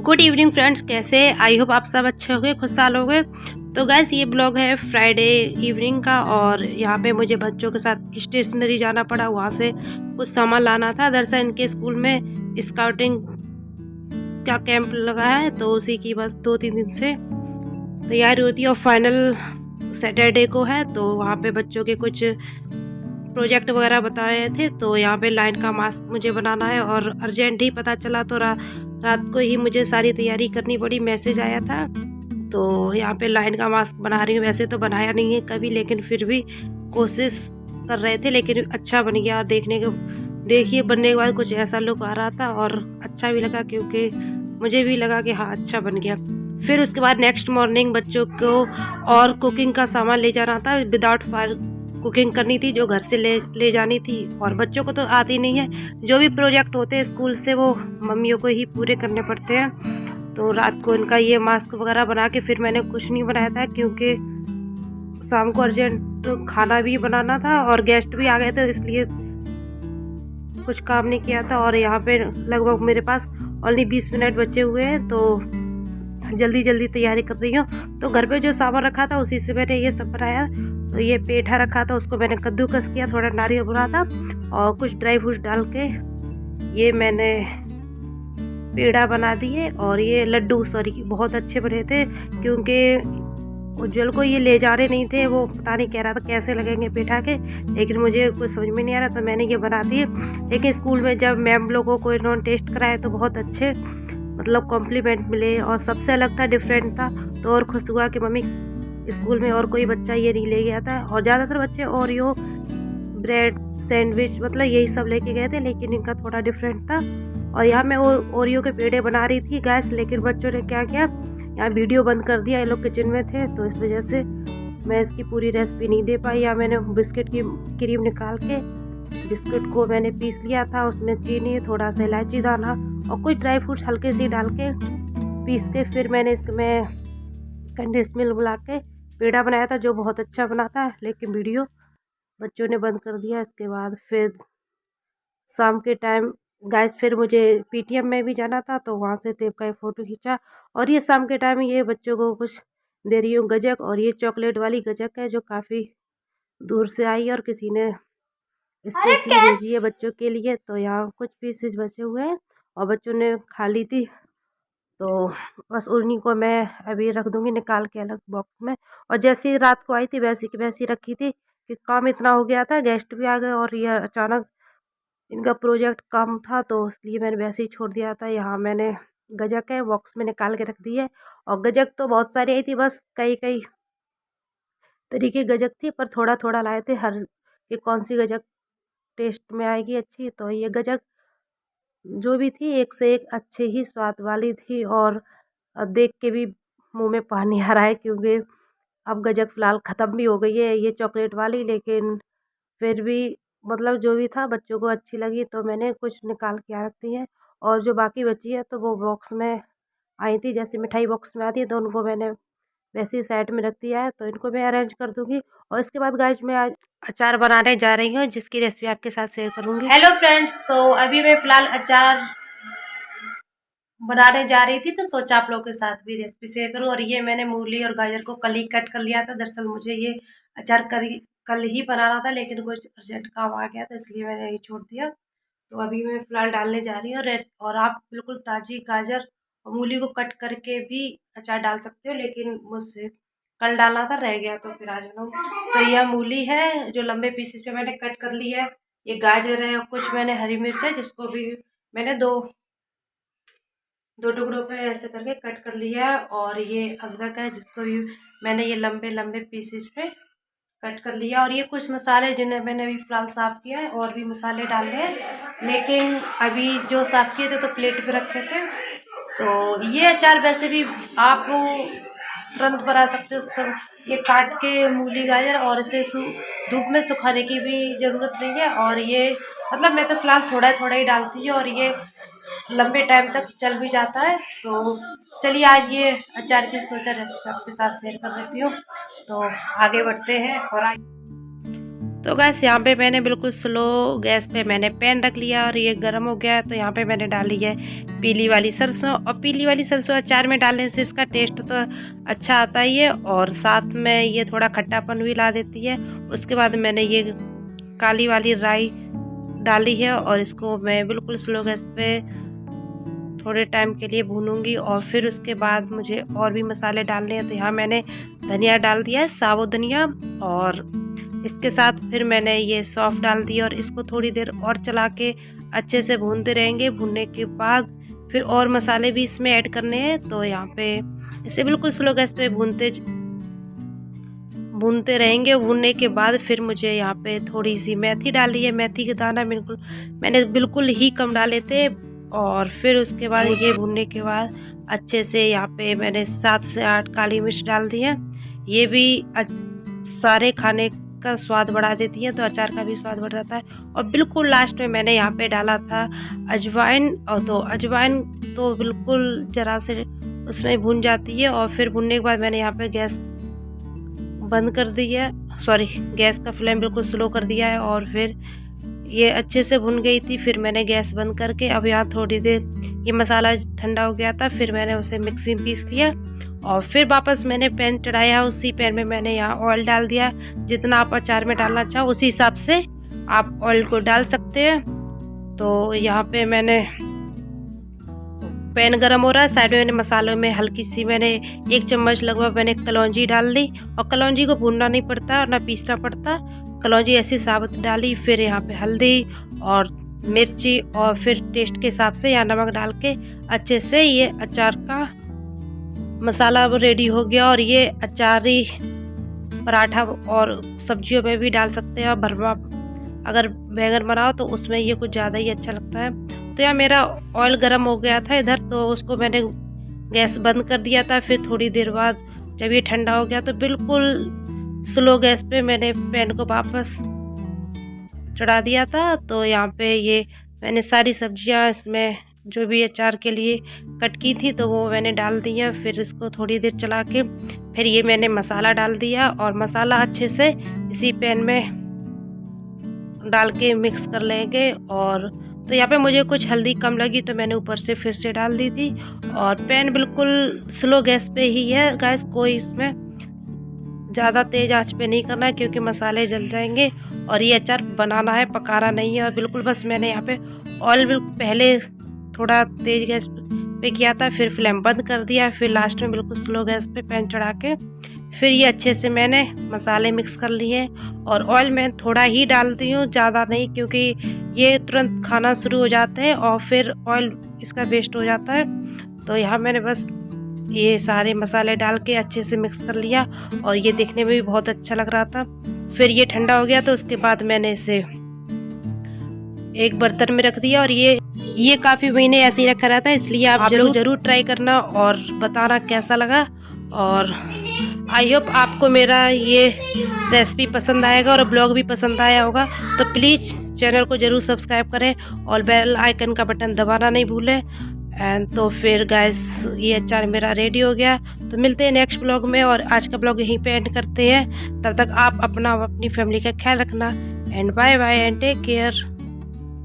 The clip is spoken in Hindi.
गुड इवनिंग फ्रेंड्स, कैसे? आई होप आप सब अच्छे होंगे, खुशहाल होंगे। तो गैस ये ब्लॉग है फ्राइडे इवनिंग का और यहाँ पे मुझे बच्चों के साथ स्टेशनरी जाना पड़ा। वहाँ से कुछ सामान लाना था। दरअसल इनके स्कूल में स्काउटिंग का कैंप लगा है, तो उसी की बस 2-3 दिन से तैयारी होती है और फाइनल सैटरडे को है। तो वहाँ पे बच्चों के कुछ प्रोजेक्ट वगैरह बताए थे। तो यहाँ पे लाइन का मास्क मुझे बनाना है और अर्जेंट ही पता चला, तो रात को ही मुझे सारी तैयारी करनी पड़ी। मैसेज आया था, तो यहाँ पे लाइन का मास्क बना रही हूँ। वैसे तो बनाया नहीं है कभी, लेकिन फिर भी कोशिश कर रहे थे, लेकिन अच्छा बन गया। देखिए बनने के बाद कुछ ऐसा लुक आ रहा था और अच्छा भी लगा, क्योंकि मुझे भी लगा कि हाँ अच्छा बन गया। फिर उसके बाद नेक्स्ट मॉर्निंग बच्चों को और कुकिंग का सामान ले जाना था। विदाउट फायर कुकिंग करनी थी, जो घर से ले जानी थी। और बच्चों को तो आती नहीं है, जो भी प्रोजेक्ट होते हैं स्कूल से वो मम्मियों को ही पूरे करने पड़ते हैं। तो रात को इनका ये मास्क वगैरह बना के फिर मैंने कुछ नहीं बनाया था, क्योंकि शाम को अर्जेंट खाना भी बनाना था और गेस्ट भी आ गए थे, इसलिए कुछ काम नहीं किया था। और यहाँ पे लगभग मेरे पास ओनली 20 मिनट बचे हुए हैं, तो जल्दी जल्दी तैयारी कर रही हूँ। तो घर पे जो सामान रखा था उसी से मैंने ये सब बनाया। तो ये पेठा रखा था, उसको मैंने कद्दूकस किया, थोड़ा नारियल भुना था और कुछ ड्राई फ्रूट्स डाल के ये मैंने पेड़ा बना दिए। और ये लड्डू बहुत अच्छे बने थे, क्योंकि उज्जवल को ये ले जा रहे नहीं थे। वो पता नहीं कह रहा था कैसे लगेंगे पेठा के, लेकिन मुझे कुछ समझ में नहीं आ रहा, तो मैंने ये बना दिए। लेकिन स्कूल में जब मैम लोगों को इन्होंने टेस्ट कराया तो बहुत अच्छे मतलब कॉम्प्लीमेंट मिले और सबसे अलग था, डिफरेंट था। तो और खुश हुआ कि मम्मी स्कूल में और कोई बच्चा ये नहीं ले गया था। और ज़्यादातर बच्चे ओरियो ब्रेड सैंडविच मतलब यही सब लेके गए थे, लेकिन इनका थोड़ा डिफरेंट था। और यहाँ मैं ओरियो के पेड़े बना रही थी गैस, लेकिन बच्चों ने क्या किया, यहाँ वीडियो बंद कर दिया। ये लोग किचन में थे, तो इस वजह से मैं इसकी पूरी रेसिपी नहीं दे पाई। यहाँ मैंने बिस्किट की क्रीम निकाल के बिस्कुट को मैंने पीस लिया था, उसमें चीनी, थोड़ा सा इलायची दाना और कुछ ड्राई फ्रूट्स हल्के से डाल के पीस के फिर मैंने इसमें कंडेंस मिल्क मिला के पेड़ा बनाया था, जो बहुत अच्छा बना था। लेकिन वीडियो बच्चों ने बंद कर दिया। इसके बाद फिर शाम के टाइम गाइस फिर मुझे पीटीएम में भी जाना था, तो वहाँ से देव का फ़ोटो खींचा। और ये शाम के टाइम ये बच्चों को कुछ दे रही हूँ गजक, और ये चॉकलेट वाली गजक है जो काफ़ी दूर से आई है और किसी ने स्पेशली भेजी है बच्चों के लिए। तो यहाँ कुछ पीसेस बचे हुए हैं और बच्चों ने खा ली थी, तो बस उन्हीं को मैं अभी रख दूँगी निकाल के अलग बॉक्स में। और जैसे ही रात को आई थी वैसी की वैसी रखी थी, कि काम इतना हो गया था, गेस्ट भी आ गए और ये अचानक इनका प्रोजेक्ट कम था, तो इसलिए मैंने वैसे ही छोड़ दिया था। यहाँ मैंने गजक है बॉक्स में निकाल के रख दी है। और गजक तो बहुत सारी आई थी, बस कई कई तरीके गजक थी, पर थोड़ा थोड़ा लाए थे हर कि कौन सी गजक टेस्ट में आएगी अच्छी। तो ये गजक जो भी थी एक से एक अच्छे ही स्वाद वाली थी। और देख के भी मुंह में पानी आ रहा है, क्योंकि अब गजक फ़िलहाल ख़त्म भी हो गई है ये चॉकलेट वाली, लेकिन फिर भी मतलब जो भी था बच्चों को अच्छी लगी, तो मैंने कुछ निकाल के रख दी है। और जो बाकी बची है तो वो बॉक्स में आई थी, जैसे मिठाई बॉक्स में आती है, तो उनको मैंने वैसे ही साइड में रख दिया है। तो इनको मैं अरेंज कर दूँगी। और इसके बाद गाइस मैं आज अचार बनाने जा रही हूँ, जिसकी रेसिपी आपके साथ शेयर करूँगी। हेलो फ्रेंड्स, तो अभी मैं फ़िलहाल अचार बनाने जा रही थी, तो सोचा आप लोगों के साथ भी रेसिपी शेयर करूँ। और ये मैंने मूली और गाजर को कल ही कट कर लिया था। दरअसल मुझे ये अचार कल ही बनाना था, लेकिन कुछ अर्जेंट काम आ गया था, इसलिए मैंने ये छोड़ दिया। तो अभी मैं फ़िलहाल डालने जा रही हूँ। और आप बिल्कुल ताज़ी गाजर और मूली को कट करके भी अचार डाल सकते हो, लेकिन मुझसे कल डालना था, रह गया, तो फिर आज बनाऊँ। तो यह मूली है जो लंबे पीसेस में मैंने कट कर ली है। ये गाजर है और कुछ मैंने हरी मिर्च है, जिसको भी मैंने दो टुकड़ों पे ऐसे करके कट कर लिया है। और ये अदरक है, जिसको भी मैंने ये लंबे लंबे पीसेस पे कट कर लिया। और ये कुछ मसाले जिन्हें मैंने अभी फ़िलहाल साफ़ किया है, और भी मसाले डाल रहे हैं, लेकिन अभी जो साफ़ किए थे तो प्लेट पे रखे थे। तो ये अचार वैसे भी आप तुरंत बना सकते हो, सब ये काट के मूली गाजर, और इसे धूप में सुखाने की भी ज़रूरत नहीं है। और ये मतलब मैं तो फ़िलहाल थोड़ा थोड़ा ही डालती हूँ, और ये लंबे टाइम तक चल भी जाता है। तो चलिए आज ये अचार की सोचा रेसिपी आपके साथ शेयर कर देती हूँ। तो आगे बढ़ते हैं। और तो गैस यहाँ पे मैंने बिल्कुल स्लो गैस पे मैंने पैन रख लिया और ये गर्म हो गया। तो यहाँ पे मैंने डाली है पीली वाली सरसों, और पीली वाली सरसों अचार में डालने से इसका टेस्ट तो अच्छा आता ही है और साथ में ये थोड़ा खट्टापन भी ला देती है। उसके बाद मैंने ये काली वाली राई डाली है और इसको मैं बिल्कुल स्लो गैस पे थोड़े टाइम के लिए भूनूंगी। और फिर उसके बाद मुझे और भी मसाले डालने हैं। तो यहाँ मैंने धनिया डाल दिया है, साबुत धनिया, और इसके साथ फिर मैंने ये सौंफ डाल दी और इसको थोड़ी देर और चला के अच्छे से भूनते रहेंगे। भूनने के बाद फिर और मसाले भी इसमें ऐड करने हैं। तो यहाँ पे इसे बिल्कुल स्लो गैस पे भूनते रहेंगे। भूनने के बाद फिर मुझे यहाँ पे थोड़ी सी मेथी डाली है। मेथी के दाना मैंने बिल्कुल ही कम डाले थे। और फिर उसके बाद ये भूनने के बाद अच्छे से यहाँ पे मैंने 7 से 8 काली मिर्च डाल दी है। ये भी सारे खाने का स्वाद बढ़ा देती है, तो अचार का भी स्वाद बढ़ जाता है। और बिल्कुल लास्ट में मैंने यहाँ पे डाला था अजवाइन, और तो अजवाइन तो बिल्कुल ज़रा से उसमें भून जाती है। और फिर भूनने के बाद मैंने यहाँ पे गैस बंद कर दी है, गैस का फ्लेम बिल्कुल स्लो कर दिया है। और फिर ये अच्छे से भुन गई थी। फिर मैंने गैस बंद करके अब यहाँ थोड़ी देर ये मसाला ठंडा हो गया था, फिर मैंने उसे मिक्सी में पीस लिया। और फिर वापस मैंने पैन चढ़ाया, उसी पैन में मैंने यहाँ ऑयल डाल दिया। जितना आप अचार में डालना चाहो उसी हिसाब से आप ऑयल को डाल सकते हैं। तो यहाँ पे मैंने पैन गरम हो रहा है, साइड में मैंने मसालों में हल्की सी मैंने 1 चम्मच लगभग मैंने कलौंजी डाल दी। और कलौंजी को भूनना नहीं पड़ता और ना पीसना पड़ता, कलौंजी ऐसी साबुत डाली। फिर यहाँ पे हल्दी और मिर्ची और फिर टेस्ट के हिसाब से या नमक डाल के अच्छे से ये अचार का मसाला रेडी हो गया। और ये अचारी पराठा और सब्जियों में भी डाल सकते हैं। और भरवा अगर बैंगन बनाओ तो उसमें ये कुछ ज़्यादा ही अच्छा लगता है। तो यहाँ मेरा ऑयल गर्म हो गया था इधर, तो उसको मैंने गैस बंद कर दिया था। फिर थोड़ी देर बाद जब ये ठंडा हो गया तो बिल्कुल स्लो गैस पे मैंने पैन को वापस चढ़ा दिया था। तो यहाँ पे ये मैंने सारी सब्जियाँ इसमें जो भी अचार के लिए कट की थी तो वो मैंने डाल दिया। फिर इसको थोड़ी देर चला के फिर ये मैंने मसाला डाल दिया और मसाला अच्छे से इसी पैन में डाल के मिक्स कर लेंगे। और तो यहाँ पे मुझे कुछ हल्दी कम लगी तो मैंने ऊपर से फिर से डाल दी थी। और पैन बिल्कुल स्लो गैस पे ही है गैस, कोई इसमें ज़्यादा तेज़ आंच पे नहीं करना है क्योंकि मसाले जल जाएंगे। और ये अचार बनाना है, पकाना नहीं है। और बिल्कुल बस मैंने यहाँ पे ऑयल पहले थोड़ा तेज़ गैस पे किया था, फिर फ्लेम बंद कर दिया, फिर लास्ट में बिल्कुल स्लो गैस पे पैन चढ़ा के फिर ये अच्छे से मैंने मसाले मिक्स कर लिए। और ऑयल मैं थोड़ा ही डालती हूँ, ज़्यादा नहीं, क्योंकि ये तुरंत खाना शुरू हो जाते हैं और फिर ऑयल इसका वेस्ट हो जाता है। तो यहाँ मैंने बस ये सारे मसाले डाल के अच्छे से मिक्स कर लिया और ये देखने में भी बहुत अच्छा लग रहा था। फिर ये ठंडा हो गया तो उसके बाद मैंने इसे एक बर्तन में रख दिया। और ये काफ़ी महीने ऐसे ही रखा रहता है, इसलिए आप जरूर ट्राई करना और बताना कैसा लगा। और आई होप आपको मेरा ये रेसिपी पसंद आएगा और ब्लॉग भी पसंद आया होगा। तो प्लीज़ चैनल को ज़रूर सब्सक्राइब करें और बेल आइकन का बटन दबाना नहीं भूलें। एंड तो फिर गाइस ये अचार मेरा रेडी हो गया। तो मिलते हैं नेक्स्ट ब्लॉग में और आज का ब्लॉग यहीं पे एंड करते हैं। तब तक आप अपना अपनी फैमिली का ख्याल रखना। And bye bye and take care.